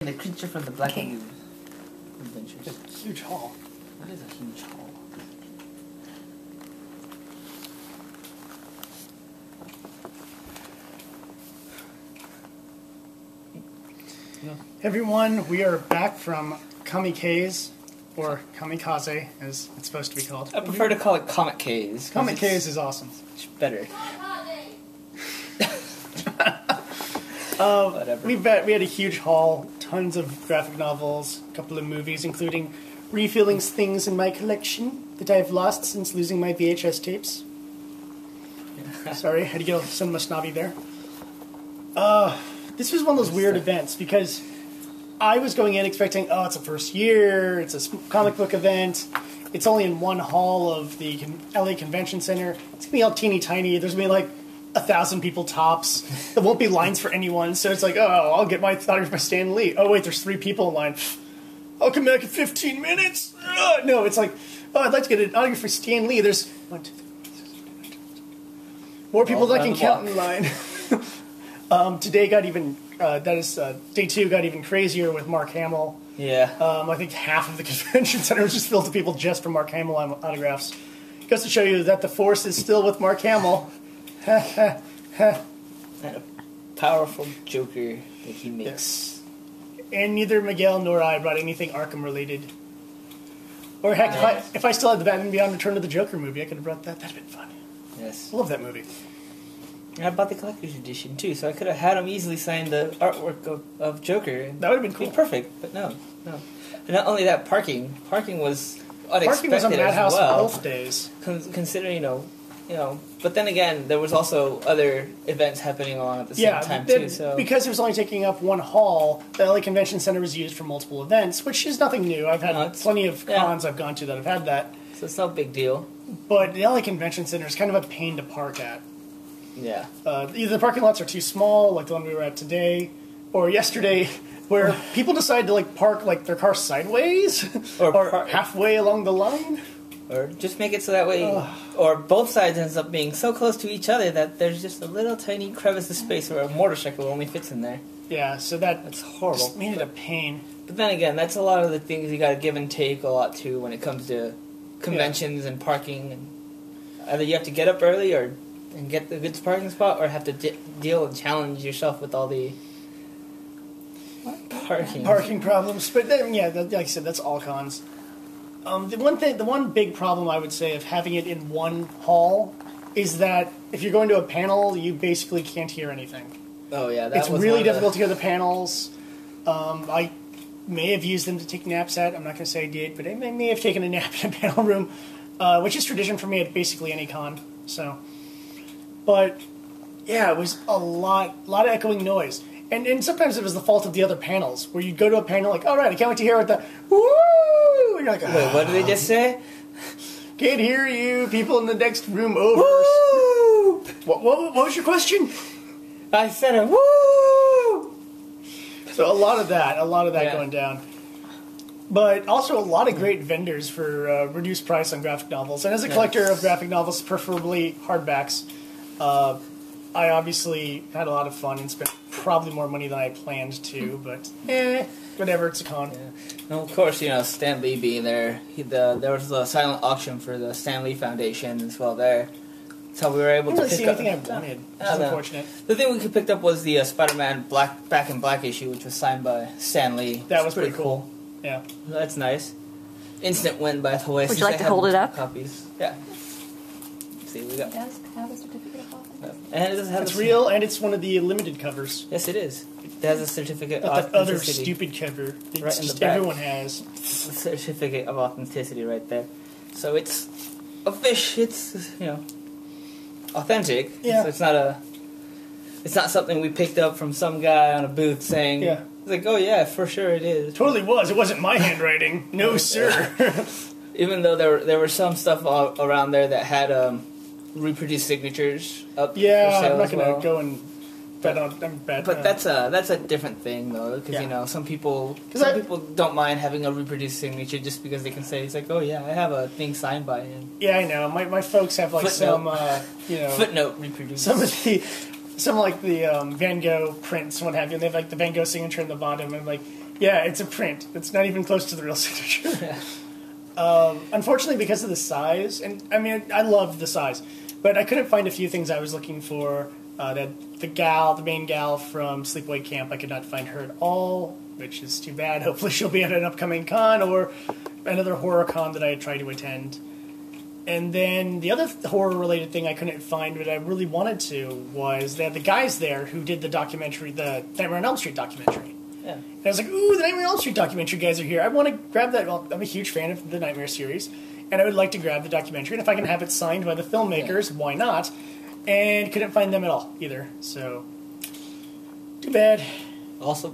The creature from the Black Lagoon Adventures. It's a huge haul. That is a huge haul. Everyone, we are back from Comikaze, or Comikaze, as it's supposed to be called. I prefer to call it Comikaze. Comikaze is awesome. It's better. Whatever. We had a huge haul, tons of graphic novels, a couple of movies, including refilling things in my collection that I've lost since losing my VHS tapes. Sorry, I had to get a cinema snobby there. This was one of those weird events because I was going in expecting, oh, it's the first year, it's a comic book event, it's only in one hall of the LA Convention Center, it's going to be all teeny tiny, there's going to be like 1,000 people tops, there won't be lines for anyone, so it's like, oh, I'll get my autograph by Stan Lee. Oh wait, there's 3 people in line. I'll come back in 15 minutes. No, it's like, oh, I'd like to get an autograph for Stan Lee. There's 1, 2, 3, 4, 5, 6, 7, 8, 9, 10, 11, 12. More people than I can count in line. Today got even, day 2 got even crazier with Mark Hamill. Yeah. I think half of the convention center was just filled with people just for Mark Hamill autographs. Goes to show you that the force is still with Mark Hamill. And a powerful Joker that he makes. Yes. And neither Miguel nor I brought anything Arkham related. Or heck, if I still had the Batman Beyond Return of the Joker movie, I could have brought that. That'd have been fun. Yes. I love that movie. And I bought the collector's edition too, so I could have had him easily sign the artwork of Joker. That would have been cool. Be perfect, but no. And not only that, parking was unexpected. Parking was on Madhouse as well. both days. Considering, but then again, there was also other events happening along at the same time too. So because it was only taking up one hall, the LA Convention Center was used for multiple events, which is nothing new. I've had plenty of cons I've gone to that have had that. So it's no big deal. But the LA Convention Center is kind of a pain to park at. Yeah. Either the parking lots are too small, like the one we were at today, or yesterday, where people decide to park their car sideways or halfway along the line. Or just make it so that way, or both sides ends up being so close to each other that there's just a little tiny crevice of space where a motorcycle only fits in there. Yeah, so that's horrible. Just made it a pain. But then again, that's a lot of the things you got to give and take a lot too when it comes to conventions and parking. And either you have to get up early and get the good parking spot, or have to deal and challenge yourself with all the parking problems. But then, like I said, that's all cons. The one big problem I would say of having it in one hall is that if you're going to a panel, you basically can't hear anything. Oh yeah, it's really difficult to hear the panels. I may have used them to take naps at. I'm not going to say I did, but I may have taken a nap in a panel room, which is tradition for me at basically any con. So, but yeah, it was a lot of echoing noise. And sometimes it was the fault of the other panels, where you'd go to a panel like, all right, I can't wait to hear what the woo! And you're like, wait, what did they just say? Can't hear you. People in the next room over. Woo! What was your question? I said a woo! So a lot of that going down. But also a lot of great vendors for reduced price on graphic novels. And as a collector of graphic novels, preferably hardbacks, I obviously had a lot of fun and spent probably more money than I planned to, but whatever, it's a con. Yeah. And of course, Stan Lee being there, there was a silent auction for the Stan Lee Foundation as well there. That's how we were able to pick up. I didn't see anything I wanted, which is unfortunate. The thing we picked up was the Spider-Man Back in Black issue, which was signed by Stan Lee. That was pretty cool. Yeah. That's nice. Instant win, by the way. Would you like to hold it up? Copies. Yeah. See, we got. It does have a certificate of office. And it does have. It's real, and it's one of the limited covers. Yes, it is. It has a certificate of authenticity. That other stupid cover that right in the back. Everyone has. The certificate of authenticity right there. So it's a fish. It's authentic. Yeah. So it's not something we picked up from some guy on a booth saying. Yeah. It's like, oh yeah, for sure it is. It totally was. It wasn't my handwriting. No, sir. Even though there were some stuff around there that had reproduced signatures up for sale. I'm not going to go and bet on. But that's a different thing though, because some people don't mind having a reproduced signature just because they can say it's like, oh yeah, I have a thing signed by him. Yeah, I know. My folks have footnote reproduced. Some like the Van Gogh prints, what have you. And they have like the Van Gogh signature in the bottom, and like Yeah, it's a print. It's not even close to the real signature. Unfortunately, because of the size, and I mean, I love the size, but I couldn't find a few things I was looking for. The main gal from Sleepaway Camp, I could not find her at all, which is too bad. Hopefully she'll be at an upcoming con or another horror con that I try to attend. And then the other horror-related thing I couldn't find, but I really wanted to, was they had the guys there who did the documentary, the Nightmare on Elm Street documentary. Yeah. And I was like, ooh, the Nightmare on Elm Street documentary guys are here. I want to grab that. Well, I'm a huge fan of the Nightmare series, and I would like to grab the documentary. And if I can have it signed by the filmmakers, why not? And couldn't find them at all, either. So, too bad. Also,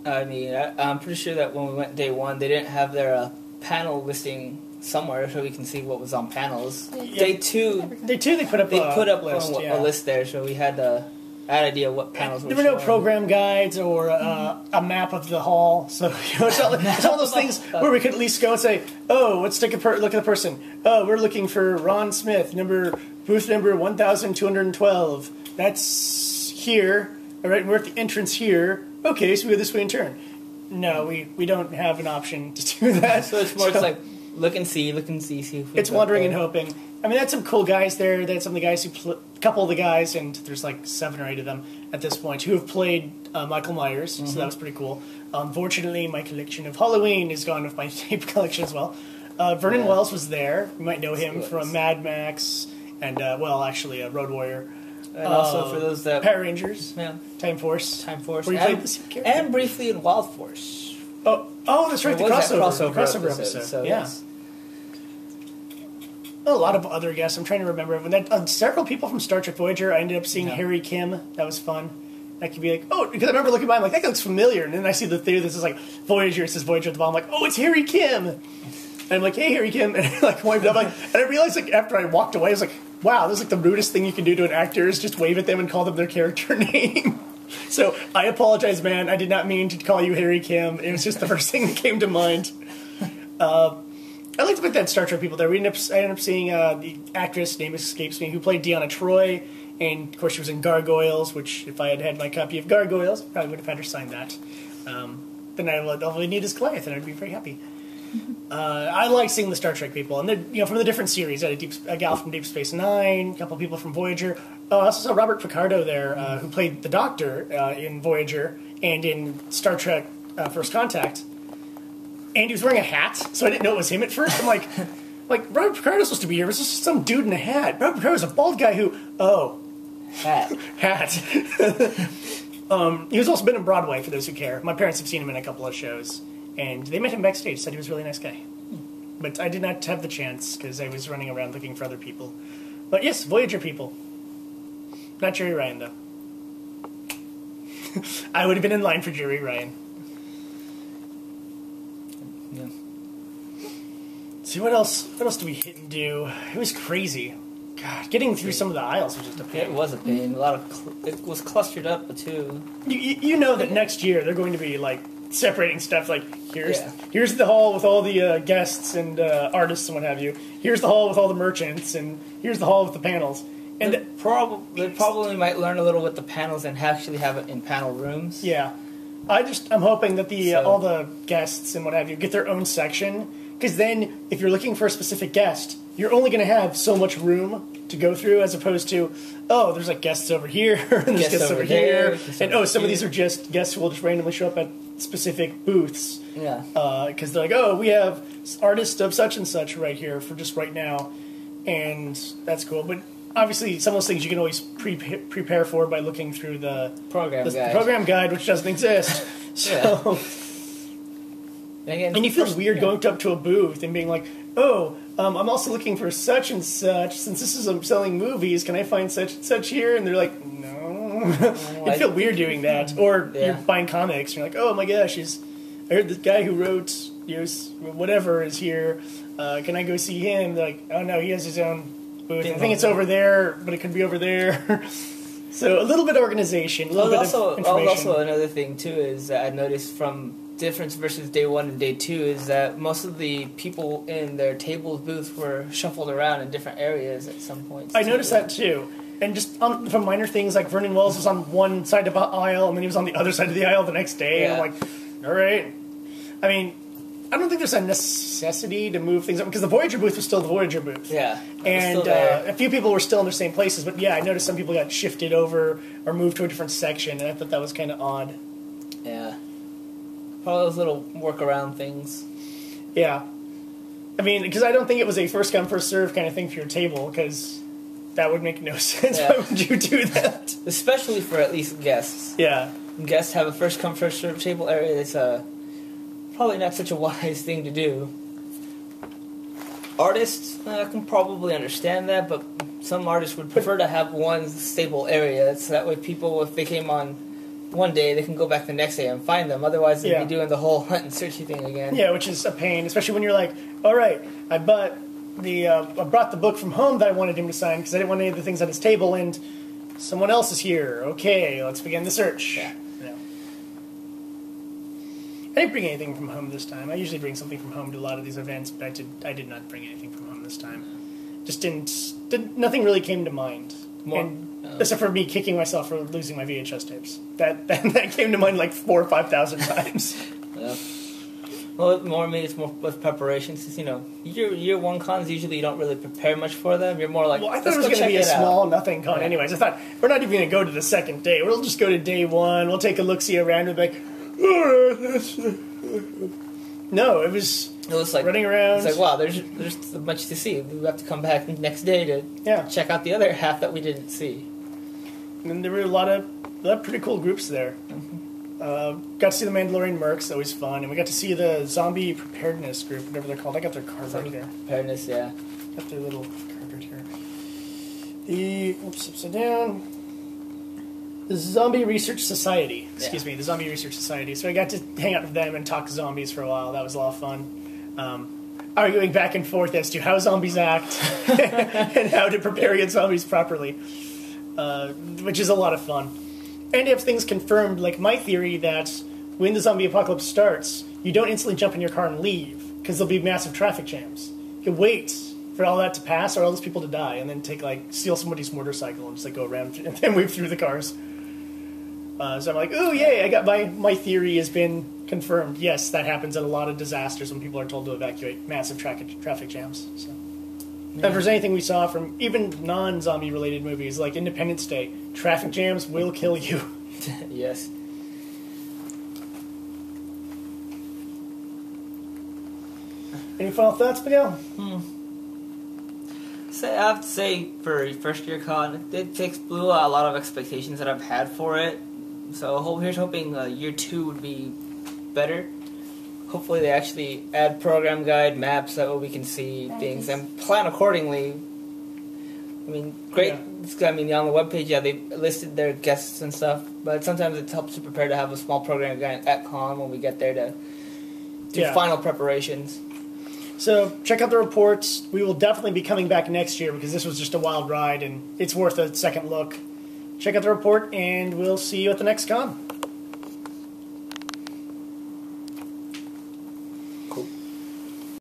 I mean, I'm pretty sure that when we went day one, they didn't have their panel listing somewhere so we can see what was on panels. Yeah. Day two, They put up a list, a list there, so we had an idea what panels were There were no showing. program guides or a map of the hall, so it's all those things where we could at least go and say, "Oh, let's take a look at the person. Oh, we're looking for Ron Smith, booth number 1212. That's here. All right, we're at the entrance here. Okay, so we go this way and turn." No, we don't have an option to do that. So it's more, it's like look and see, see if we it's wandering and hoping. I mean, they had some cool guys there. They had some of the guys a couple of the guys, and there's like 7 or 8 of them at this point, who have played Michael Myers, so that was pretty cool. Unfortunately, my collection of Halloween is gone with my tape collection as well. Vernon Wells was there. You might know him from Mad Max and, Road Warrior. And also for those that... Power Rangers. Yeah. Time Force. Time Force. Where he played the same character. And briefly in Wild Force. Oh, that's right, the crossover episode. So yeah. yes. A lot of other guests. I'm trying to remember. Several people from Star Trek Voyager. I ended up seeing Harry Kim. That was fun. I could be like, oh, because I remember looking by, I'm like, that looks familiar. And then I see the theater that says like Voyager. It says Voyager at the bottom. I'm like, oh, it's Harry Kim. And I'm like, hey, Harry Kim. And I like waved up. And I realized like after I walked away, I was like, wow, this is like the rudest thing you can do to an actor is just wave at them and call them their character name. So I apologize, man. I did not mean to call you Harry Kim. It was just the first thing that came to mind. I like to put that Star Trek people there. I ended up seeing the actress, name escapes me, who played Deanna Troi, and of course she was in Gargoyles, which if I had had my copy of Gargoyles, I probably would have had her sign that. Then all I need is Goliath, and I'd be very happy. I like seeing the Star Trek people, and they're from the different series. I had a gal from Deep Space Nine, a couple of people from Voyager. I also saw Robert Picardo there, who played the Doctor in Voyager and in Star Trek First Contact. And he was wearing a hat, so I didn't know it was him at first. I'm like Robert Picardo's supposed to be here. It was just some dude in a hat. Robert Picardo's a bald guy who, hat. He was also been in Broadway, for those who care. My parents have seen him in a couple of shows. And they met him backstage, said he was a really nice guy. But I did not have the chance, because I was running around looking for other people. But yes, Voyager people. Not Jerry Ryan, though. I would have been in line for Jerry Ryan. Yeah. See, what else do we hit and do? It was crazy. God, getting through some of the aisles was just a pain. It was a pain. It was clustered up, too. You know that next year they're going to be, like, separating stuff, like, here's the hall with all the guests and artists and what have you. Here's the hall with all the merchants, and here's the hall with the panels. And they probably might learn a little with the panels and actually have it in panel rooms. Yeah. I'm hoping that all the guests and what have you get their own section, because then if you're looking for a specific guest, you're only going to have so much room to go through, as opposed to, oh, there's like guests over here, and there's guests over here, and some of these are just guests who will just randomly show up at specific booths. Yeah. Because they're like, oh, we have artists of such and such right here for just right now, and that's cool. But obviously, some of those things you can always prepare for by looking through the program guide, which doesn't exist. So, and you feel weird going up to a booth and being like, oh, I'm also looking for such and such. Since this is selling movies, can I find such and such here? And they're like, no. You feel weird doing that. Or you're buying comics, and you're like, oh my gosh, I heard this guy who wrote whatever is here. Can I go see him? They're like, oh no, he has his own booth. I think it's over there, but it could be over there. So a little bit of organization, a little bit of information. Also, another thing too is that I noticed from difference versus day 1 and day 2 is that most of the people in their tables booth were shuffled around in different areas at some point. I noticed that too. And just from minor things, like Vernon Wells was on one side of the aisle, and then he was on the other side of the aisle the next day. Yeah. And I'm like, All right. I mean, I don't think there's a necessity to move things up because the Voyager booth was still the Voyager booth. Yeah. And a few people were still in their same places, but yeah, I noticed some people got shifted over or moved to a different section, and I thought that was kind of odd. Yeah. All those little workaround things. Yeah. I mean, because I don't think it was a first come, first serve kind of thing for your table, because that would make no sense. Yeah. Why would you do that? Especially for at least guests. Yeah. Guests have a first come, first serve table area. It's probably not such a wise thing to do. Artists, I can probably understand that, but some artists would prefer to have one stable area, so that way people, if they came on one day, they can go back the next day and find them. Otherwise, they'd be doing the whole hunt and searchy thing again. Yeah, which is a pain, especially when you're like, all right, I brought the book from home that I wanted him to sign because I didn't want any of the things on his table, and someone else is here. Okay, let's begin the search. Yeah. I didn't bring anything from home this time. I usually bring something from home to a lot of these events, but I did not bring anything from home this time. Just nothing really came to mind. Except for me kicking myself for losing my VHS tapes. That came to mind like 4,000 or 5,000 times. Yeah. Well, maybe it's more with preparations. Since, year one cons, usually you don't really prepare much for them. You're more like, well, I thought it was going to be a small nothing con anyways. I thought, we're not even going to go to the second day. We'll just go to day one. We'll take a look-see around and be like, no, it was like running around. It's like, wow, there's so much to see. We have to come back the next day to check out the other half that we didn't see. And then there were a lot of pretty cool groups there. Mm-hmm. Got to see the Mandalorian Mercs, always fun, and we got to see the Zombie Preparedness group, whatever they're called. I got their card right here. Preparedness, yeah. Got their little card right here. Upside down. The Zombie Research Society. Excuse me, the Zombie Research Society. So I got to hang out with them and talk zombies for a while. That was a lot of fun. Arguing back and forth as to how zombies act and how to prepare against zombies properly, which is a lot of fun. And if things confirmed, like my theory that when the zombie apocalypse starts, you don't instantly jump in your car and leave because there'll be massive traffic jams. You wait for all that to pass or all those people to die, and then steal somebody's motorcycle and just go around and then weave through the cars. So I'm like, ooh, yay, I got my theory has been confirmed. Yes, that happens at a lot of disasters when people are told to evacuate massive traffic jams. So. Yeah. If there's anything we saw from even non-zombie related movies like Independence Day, traffic jams will kill you. Yes. Any final thoughts, Miguel? I have to say, for first year con, it blew a lot of expectations that I've had for it. So here's hoping year 2 would be better. Hopefully they actually add program guide, maps, that way we can see things and plan accordingly. I mean, great. Yeah. I mean, on the webpage, they listed their guests and stuff, but sometimes it helps to prepare to have a small program guide at con when we get there to do final preparations. So check out the reports. We will definitely be coming back next year because this was just a wild ride and it's worth a second look. Check out the report and we'll see you at the next con.